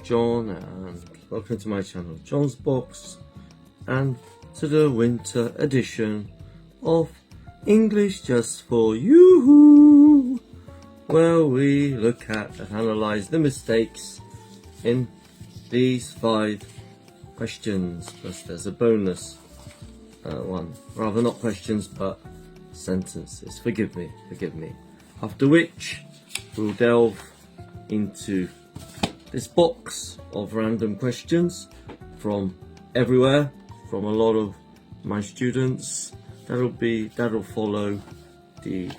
John and welcome to my channel John's Box and to the winter edition of English Just For You, where we look at and analyse the mistakes in these 5 questions, plus there's a bonus one, rather not questions but sentences, forgive me, after which we'll delve into this box of random questions from everywhere, from a lot of my students. That'll follow the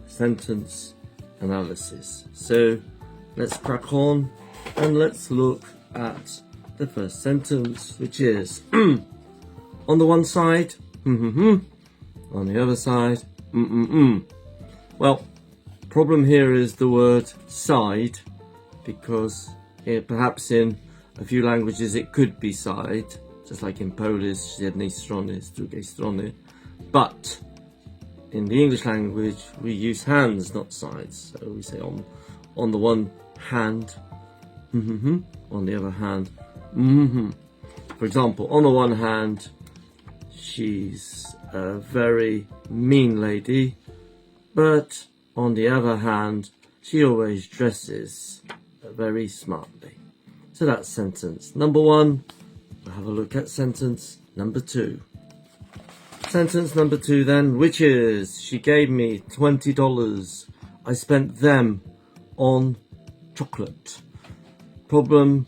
sentence analysis. So let's crack on and let's look at the first sentence, which is on the one side, on the other side, Well, problem here is the word side, because perhaps in a few languages it could be side, just like in Polish, z jednej strony, z drugiej strony. But in the English language we use hands, not sides. So we say on the one hand, on the other hand, For example, on the one hand, she's a very mean lady, but on the other hand, she always dresses very smartly. So that's sentence number 1. We'll have a look at sentence number 2. Sentence number 2 then, which is, she gave me $20. I spent them on chocolate. Problem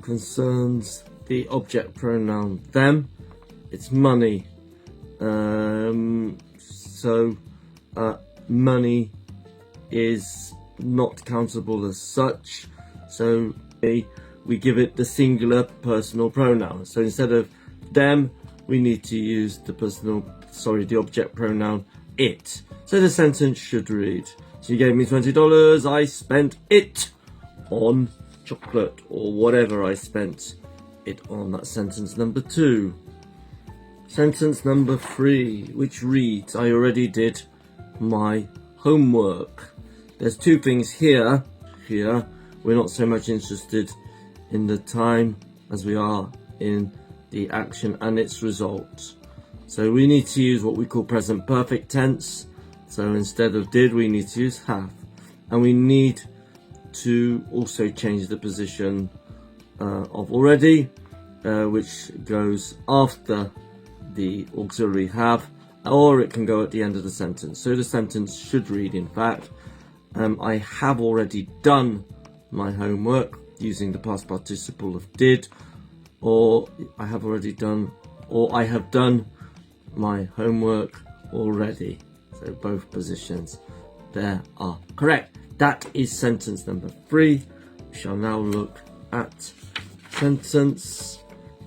concerns the object pronoun them. It's money. Money is not countable as such, so we give it the singular personal pronoun. So instead of them, we need to use the object pronoun it. So the sentence should read, she gave me $20, I spent it on chocolate, or whatever I spent it on. That's sentence number 2. Sentence number 3, which reads, I already did my homework. There's 2 things here. We're not so much interested in the time as we are in the action and its result. So we need to use what we call present perfect tense. So instead of did, we need to use have. And we need to also change the position of already, which goes after the auxiliary have, or it can go at the end of the sentence. So the sentence should read, in fact, I have already done my homework, using the past participle of did, or I have already done, or I have done my homework already. So both positions there are correct. That is sentence number 3. We shall now look at sentence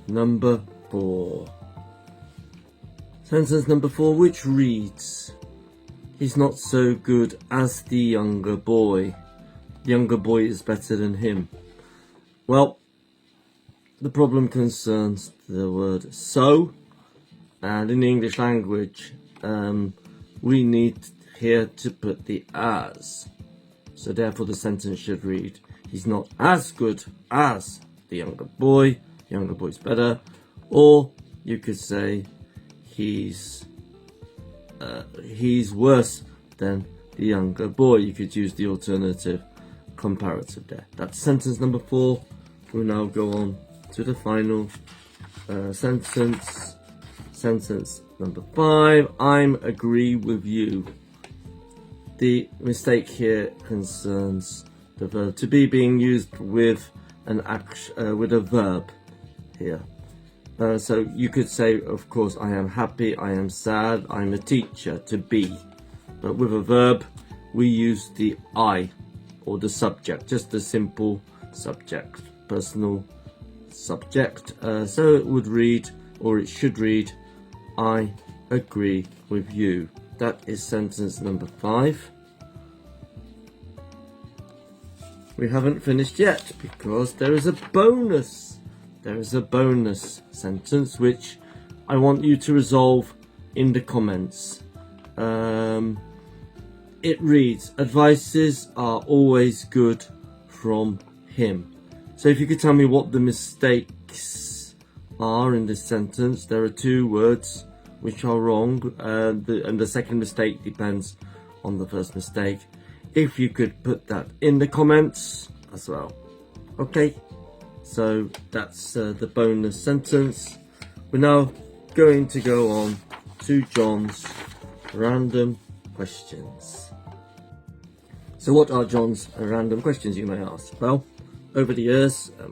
number 4. Sentence number 4, which reads, he's not so good as the younger boy. The younger boy is better than him. Well, the problem concerns the word so, and in the English language we need here to put the as. So therefore the sentence should read, he's not as good as the younger boy. The younger boy's better. Or you could say he's worse than the younger boy. You could use the alternative comparative there. That's sentence number 4. We'll now go on to the final sentence. Sentence number 5. I'm agree with you. The mistake here concerns the verb to be being used with an action, with a verb here. So you could say, of course, I am happy, I am sad, I'm a teacher, to be. But with a verb, we use the I, or the subject, just a simple subject, personal subject. So it would read, or it should read, I agree with you. That is sentence number 5. We haven't finished yet because there is a bonus. There is a bonus sentence which I want you to resolve in the comments. It reads, advices are always good from him. So if you could tell me what the mistakes are in this sentence. There are two words which are wrong, and the second mistake depends on the first mistake. If you could put that in the comments as well. Okay, so that's the bonus sentence. We're now going to go on to John's random questions. So what are John's random questions, you may ask? Well, over the years, a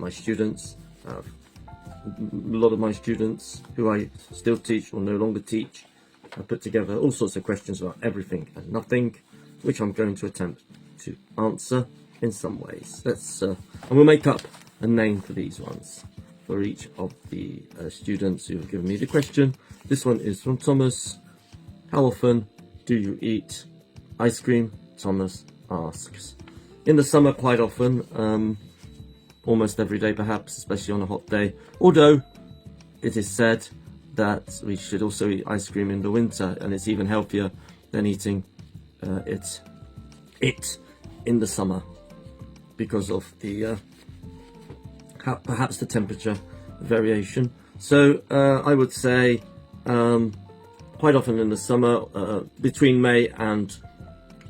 lot of my students who I still teach or no longer teach, I put together all sorts of questions about everything and nothing, which I'm going to attempt to answer in some ways. And we'll make up a name for these ones for each of the students who have given me the question. This one is from Thomas. How often do you eat ice cream? Thomas asks. In the summer, quite often, almost every day perhaps, especially on a hot day. Although it is said that we should also eat ice cream in the winter, and it's even healthier than eating it in the summer because of the perhaps the temperature variation. So I would say quite often in the summer, between May and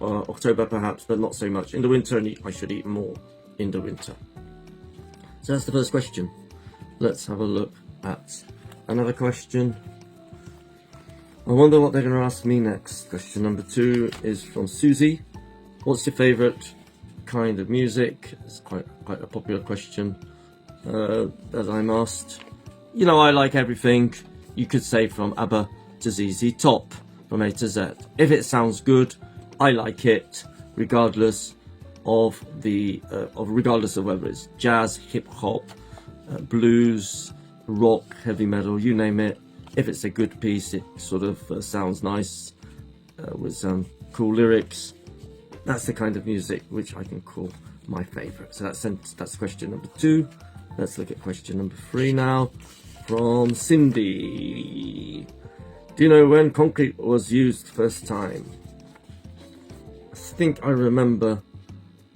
October perhaps, but not so much. In the winter, I should eat more in the winter. So that's the first question. Let's have a look at another question. I wonder what they're going to ask me next. Question number 2 is from Susie. What's your favourite kind of music? It's quite a popular question that I'm asked. You know, I like everything. You could say from ABBA to ZZ Top, from A to Z. If it sounds good, I like it, regardless of whether it's jazz, hip hop, blues, rock, heavy metal, you name it. If it's a good piece, it sort of sounds nice with some cool lyrics. That's the kind of music which I can call my favourite. So that's question number 2. Let's look at question number 3 now, from Cindy. Do you know when concrete was used first time? I think I remember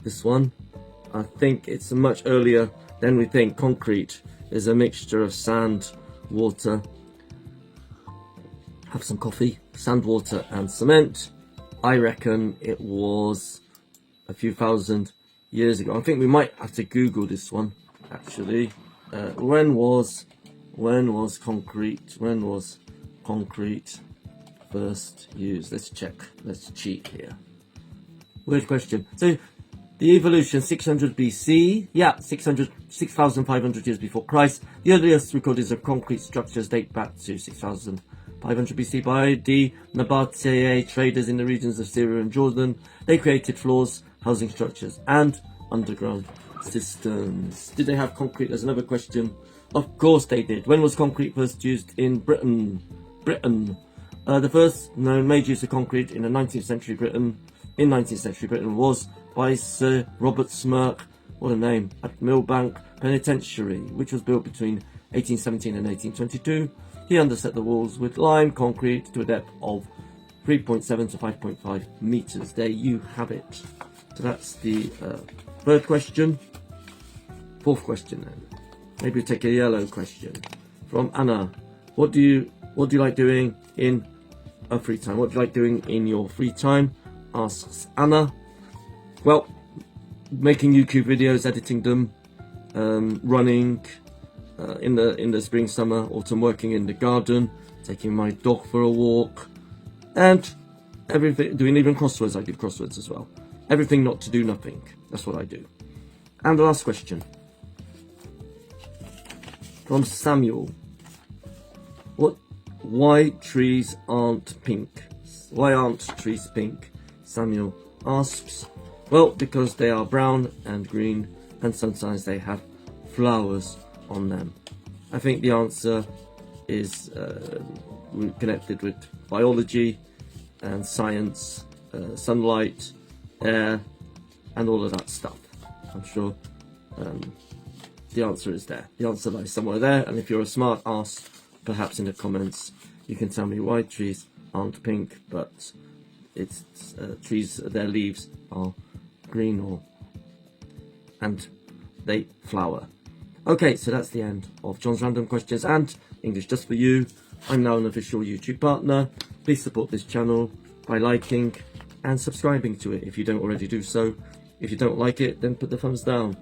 this one. I think it's much earlier than we think. Concrete is a mixture of sand, water, have some coffee, sand, water and cement. I reckon it was a few thousand years ago. I think we might have to Google this one actually. When was concrete first used? Let's check. Let's cheat here. Weird question. So the evolution, 600 BC. Yeah, 6,500 years before Christ. The earliest recordings of concrete structures date back to 6,500 BC by the Nabatea traders in the regions of Syria and Jordan. They created floors, housing structures, and underground systems. Did they have concrete? There's another question. Of course they did. When was concrete first used in Britain? The first known major use of concrete in 19th century Britain was by Sir Robert Smirke, what a name, at Millbank Penitentiary, which was built between 1817 and 1822. He underset the walls with lime concrete to a depth of 3.7 to 5.5 meters. There you have it. So that's the third question. Fourth question then. Maybe we'll take a yellow question from Anna. What do you like doing in a free time? What do you like doing in your free time? Asks Anna. Well, making YouTube videos, editing them, running in the spring, summer, autumn, working in the garden, taking my dog for a walk, and everything. Doing even crosswords. I do crosswords as well. Everything not to do nothing. That's what I do. And the last question from Samuel. Why trees aren't pink? Why aren't trees pink? Samuel asks. Well, because they are brown and green, and sometimes they have flowers on them. I think the answer is connected with biology and science, sunlight, air, and all of that stuff. I'm sure the answer is there. The answer lies somewhere there, and if you're a smart ass, perhaps in the comments you can tell me why trees aren't pink, but it's trees, their leaves are green and they flower. Okay, so that's the end of John's Random Questions and English Just For You. I'm now an official YouTube partner. Please support this channel by liking and subscribing to it if you don't already do so. If you don't like it, then put the thumbs down.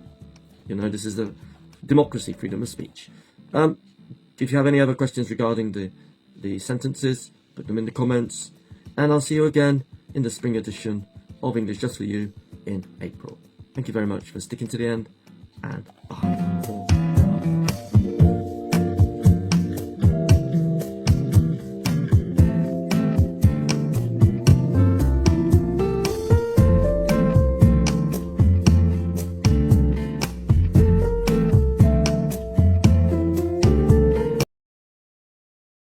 You know, this is a democracy, freedom of speech. If you have any other questions regarding the sentences, put them in the comments. And I'll see you again in the spring edition of English Just For You in April. Thank you very much for sticking to the end, and bye.